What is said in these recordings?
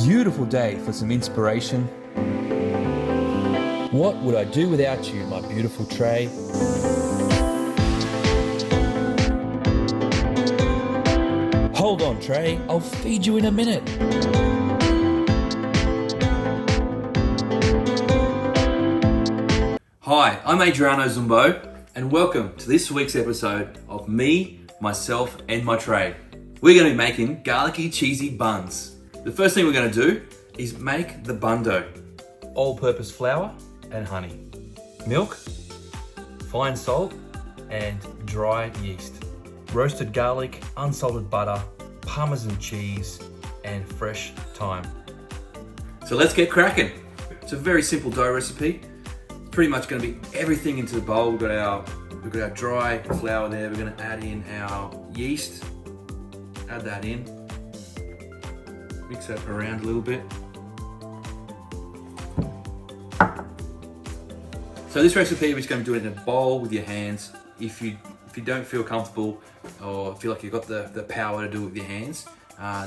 Beautiful day for some inspiration. What would I do without you, my beautiful tray? Hold on, tray, I'll feed you in a minute. Hi, I'm Adriano Zumbo, and welcome to this week's episode of Me, Myself, and My Tray. We're going to be making garlicky cheesy buns. The first thing we're going to do is make the bun dough. All-purpose flour and honey, milk, fine salt, and dry yeast, roasted garlic, unsalted butter, Parmesan cheese, and fresh thyme. So let's get cracking. It's a very simple dough recipe. Pretty much going to be everything into the bowl. We've got our dry flour there. We're going to add in our yeast. Add that in. Mix that around a little bit. So this recipe, we're just going to do it in a bowl with your hands. If you don't feel comfortable or feel like you've got the power to do it with your hands,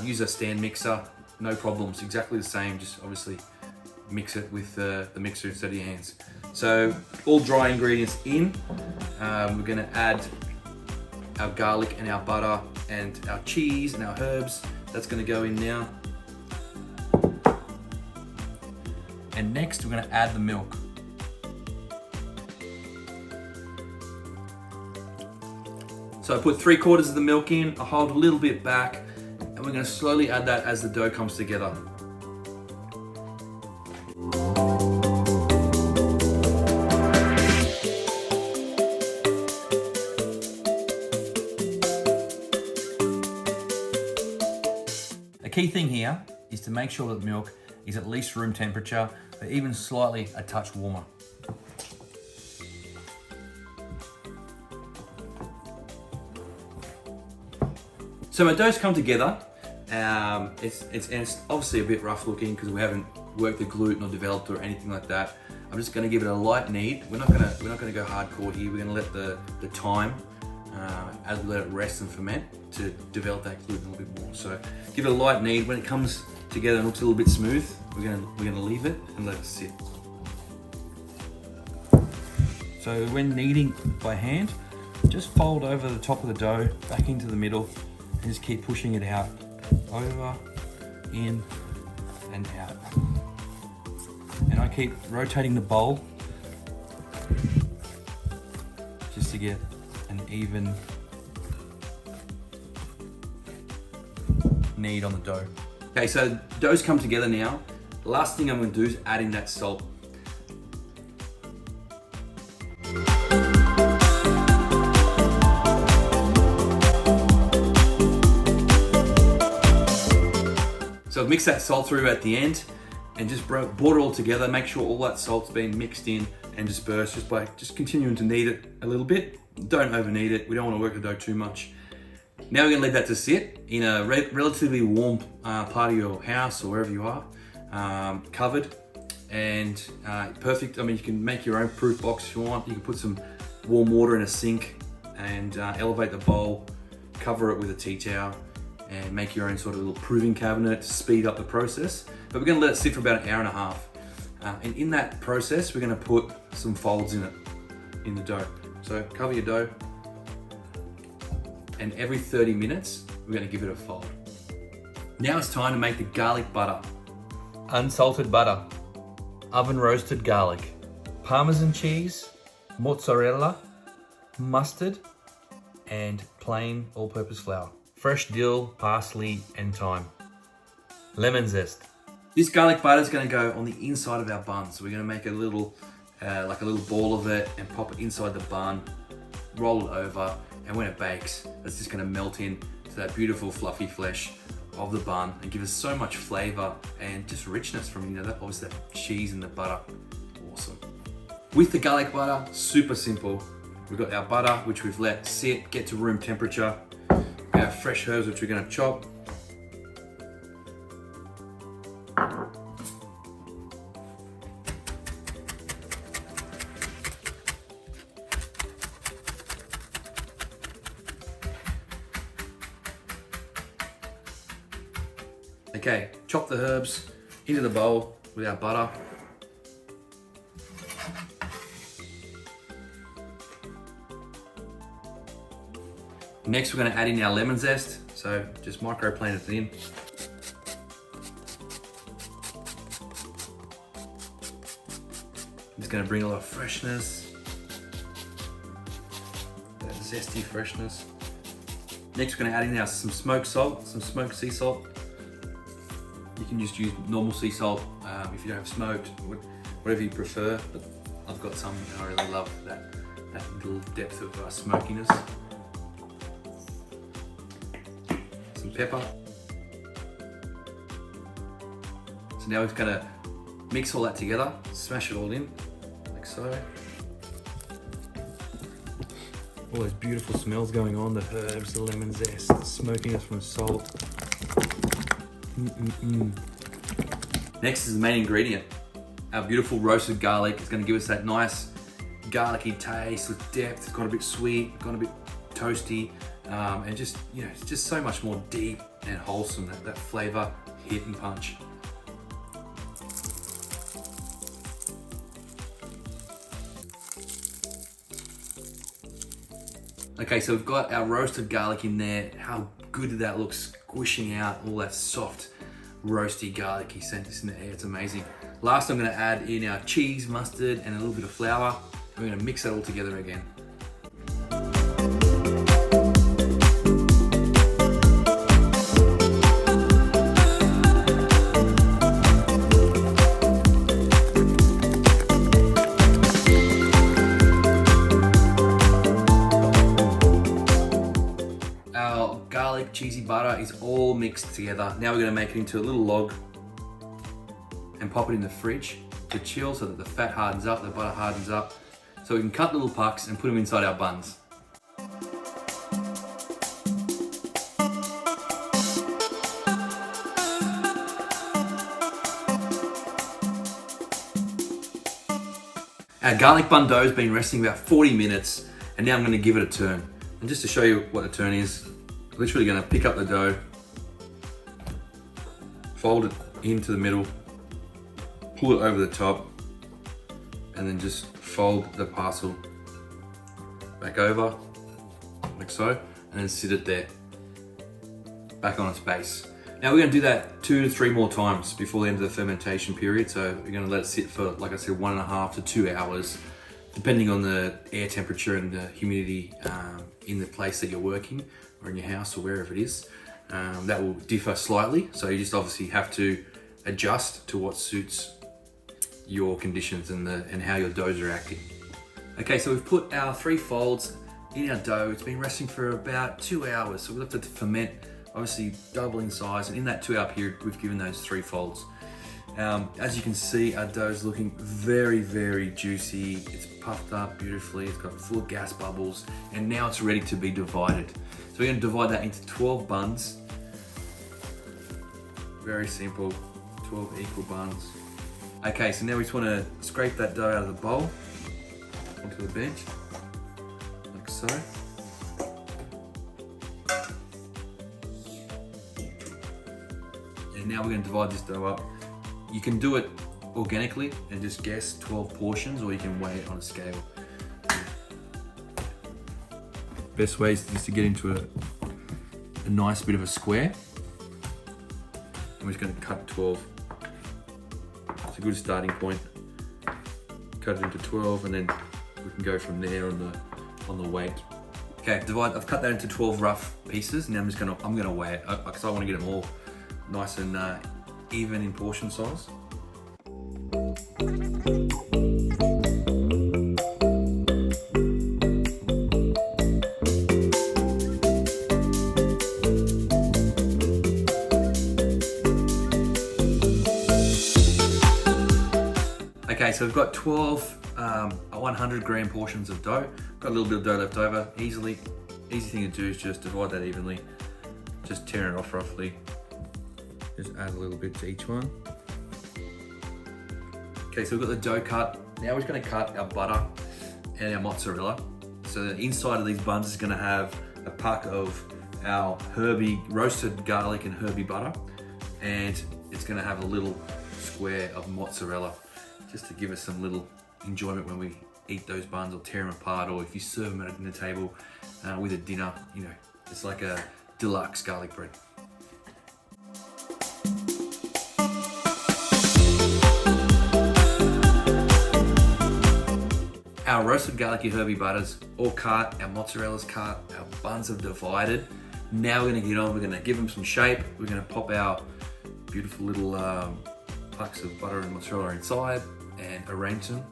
use a stand mixer. No problems. Exactly the same. Just obviously mix it with the mixer instead of your hands. So all dry ingredients in. We're going to add our garlic and our butter and our cheese and our herbs. That's going to go in now. And next we're going to add the milk. So I put 3/4 of the milk in, I hold a little bit back, and we're going to slowly add that as the dough comes together. A key thing here is to make sure that milk is at least room temperature, but even slightly a touch warmer. So my dough's come together. It's obviously a bit rough looking because we haven't worked the gluten or developed or anything like that. I'm just going to give it a light knead. We're not going to go hardcore here. We're going to let the thyme as we let it rest and ferment to develop that gluten a little bit more. So give it a light knead. When it comes together and looks a little bit smooth, we're going to leave it and let it sit. So when kneading by hand, just fold over the top of the dough back into the middle and just keep pushing it out, over, in, and out. And I keep rotating the bowl just to get an even knead on the dough. Okay, so dough's come together now. The last thing I'm going to do is add in that salt. So I've mixed that salt through at the end and just brought it all together. Make sure all that salt's been mixed in and dispersed just by continuing to knead it a little bit. Don't over knead it. We don't want to work the dough too much. Now we're going to leave that to sit in a relatively warm part of your house or wherever you are, covered and perfect. I mean, you can make your own proof box if you want. You can put some warm water in a sink and elevate the bowl, cover it with a tea towel, and make your own sort of little proving cabinet to speed up the process. But we're going to let it sit for about an hour and a half. And in that process, we're going to put some folds in it, in the dough. So cover your dough, and every 30 minutes, we're going to give it a fold. Now it's time to make the garlic butter. Unsalted butter, oven roasted garlic, Parmesan cheese, mozzarella, mustard, and plain all-purpose flour. Fresh dill, parsley, and thyme. Lemon zest. This garlic butter is going to go on the inside of our bun. So we're going to make a little, like a little ball of it and pop it inside the bun, roll it over, and when it bakes, it's just going to melt in to that beautiful fluffy flesh of the bun and give us so much flavor and just richness from, that obviously that cheese and the butter. Awesome. With the garlic butter, super simple. We've got our butter, which we've let sit, get to room temperature. We have fresh herbs, which we're going to chop. Okay, chop the herbs into the bowl with our butter. Next, we're going to add in our lemon zest. So just microplane it in. It's going to bring a lot of freshness, that zesty freshness. Next, we're going to add in now some smoked salt, some smoked sea salt. You can just use normal sea salt if you don't have smoked, whatever you prefer. But I've got some, and I really love that little depth of smokiness. Some pepper. So now we're going to mix all that together, smash it all in, like so. All those beautiful smells going on, the herbs, the lemon zest, the smokiness from salt. Next is the main ingredient. Our beautiful roasted garlic is going to give us that nice garlicky taste with depth. It's got a bit sweet, got a bit toasty, and just, you know, it's just so much more deep and wholesome, that flavor hit and punch. Okay, so we've got our roasted garlic in there. How good did that look, squishing out all that soft, roasty, garlicky scent in the air. It's amazing. Last, I'm gonna add in our cheese, mustard, and a little bit of flour. And we're gonna mix that all together again. Our garlic cheesy butter is all mixed together. Now we're gonna make it into a little log and pop it in the fridge to chill so that the fat hardens up, the butter hardens up, so we can cut little pucks and put them inside our buns. Our garlic bun dough has been resting about 40 minutes, and now I'm gonna give it a turn. And just to show you what the turn is, I'm literally gonna pick up the dough, fold it into the middle, pull it over the top, and then just fold the parcel back over, like so, and then sit it there, back on its base. Now we're gonna do that 2 to 3 more times before the end of the fermentation period. So we're gonna let it sit for, like I said, 1.5 to 2 hours, depending on the air temperature and the humidity in the place that you're working, or in your house, or wherever it is. That will differ slightly, so you just obviously have to adjust to what suits your conditions and how your doughs are acting. Okay, so we've put our 3 folds in our dough. It's been resting for about 2 hours, so we left it to ferment, obviously double in size, and in that 2 hour period, we've given those 3 folds. As you can see, our dough is looking very, very juicy. It's puffed up beautifully. It's got full of gas bubbles, and now it's ready to be divided. So we're gonna divide that into 12 buns. Very simple, 12 equal buns. Okay, so now we just wanna scrape that dough out of the bowl onto the bench, like so. And now we're gonna divide this dough up. You can do it organically and just guess 12 portions, or you can weigh it on a scale. Best way is just to get into a nice bit of a square. And we're just gonna cut 12. It's a good starting point. Cut it into 12, and then we can go from there on the weight. Okay, I've cut that into 12 rough pieces. Now I'm gonna weigh it because I want to get them all nice and even in portion size. Okay, so we've got 12 100 gram portions of dough. Got a little bit of dough left over. Easy thing to do is just divide that evenly. Just tear it off roughly. Just add a little bit to each one. Okay, so we've got the dough cut. Now we're just gonna cut our butter and our mozzarella. So the inside of these buns is gonna have a puck of our herby, roasted garlic and herby butter. and it's gonna have a little square of mozzarella just to give us some little enjoyment when we eat those buns or tear them apart, or if you serve them at a dinner table with a dinner, you know, it's like a deluxe garlic bread. Our roasted garlicky herby butters all cut, our mozzarella's cut, our buns have divided. Now we're gonna get on, we're gonna give them some shape. We're gonna pop our beautiful little pucks of butter and mozzarella inside and arrange them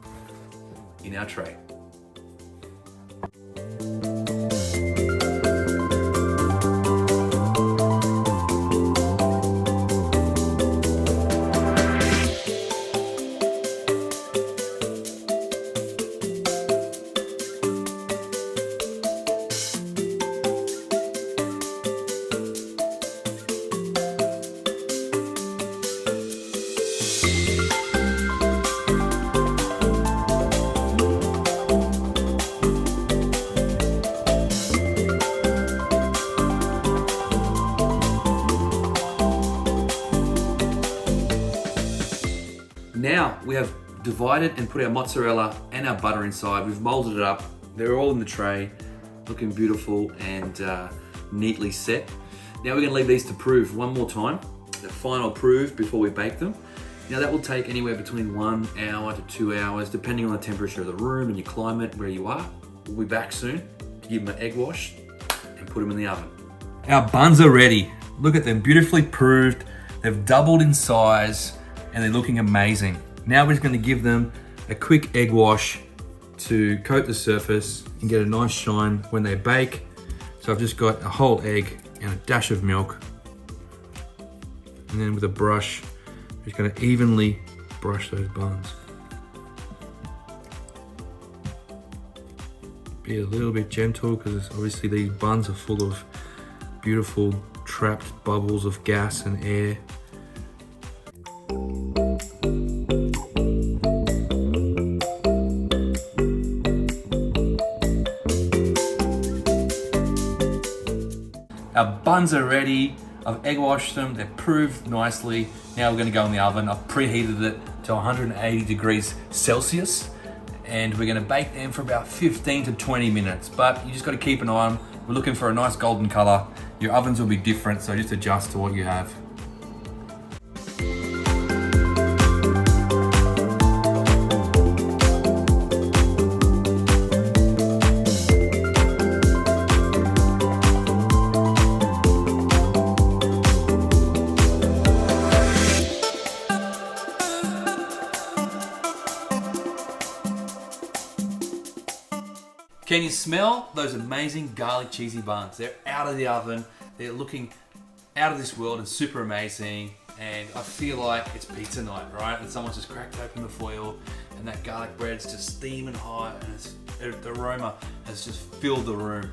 in our tray. Now we have divided and put our mozzarella and our butter inside. We've molded it up. They're all in the tray, looking beautiful and neatly set. Now we're gonna leave these to prove one more time, the final prove before we bake them. Now that will take anywhere between 1 hour to 2 hours, depending on the temperature of the room and your climate, where you are. We'll be back soon to give them an egg wash and put them in the oven. Our buns are ready. Look at them, beautifully proved. They've doubled in size and they're looking amazing. Now we're just gonna give them a quick egg wash to coat the surface and get a nice shine when they bake. So I've just got a whole egg and a dash of milk. And then with a brush, I'm just gonna evenly brush those buns. Be a little bit gentle because obviously these buns are full of beautiful trapped bubbles of gas and air. Our buns are ready. I've egg washed them, they're proved nicely. Now we're gonna go in the oven. I've preheated it to 180 degrees Celsius, and we're gonna bake them for about 15 to 20 minutes. But you just gotta keep an eye on. We're looking for a nice golden color. Your ovens will be different, so just adjust to what you have. Can you smell those amazing garlic cheesy buns? They're out of the oven. They're looking out of this world and super amazing. And I feel like it's pizza night, right? And someone's just cracked open the foil and that garlic bread's just steaming hot and the aroma has just filled the room.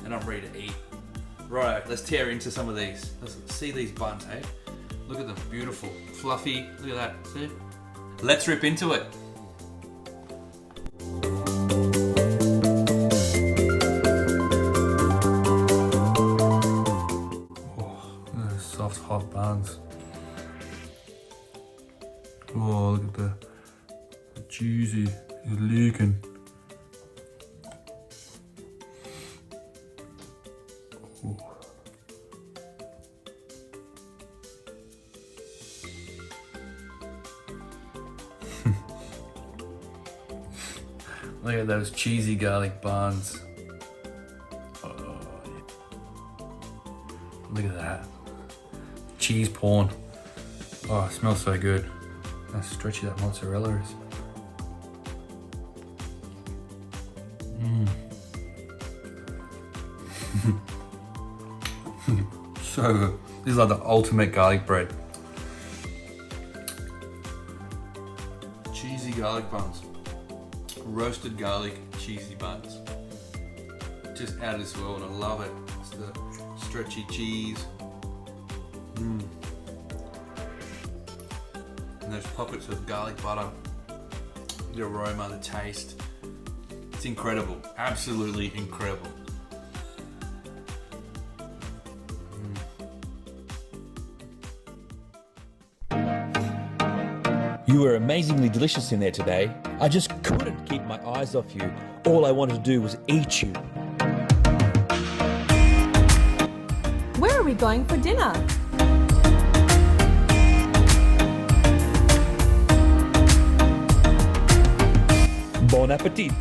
And I'm ready to eat. Right, let's tear into some of these. Let's see these buns, hey? Look at them, beautiful, fluffy. Look at that, see? Let's rip into it. Soft, hot buns. Oh, look at the juicy, it's leaking. Oh. Look at those cheesy garlic buns. Oh, yeah. Look at that. Cheese porn. Oh, it smells so good. How stretchy that mozzarella is. So good. This is like the ultimate garlic bread. Cheesy garlic buns. Roasted garlic cheesy buns. Just out of this world, I love it. It's the stretchy cheese. And those pockets of garlic butter, the aroma, the taste. It's incredible, absolutely incredible. You were amazingly delicious in there today. I just couldn't keep my eyes off you. All I wanted to do was eat you. Where are we going for dinner? Bon appetit!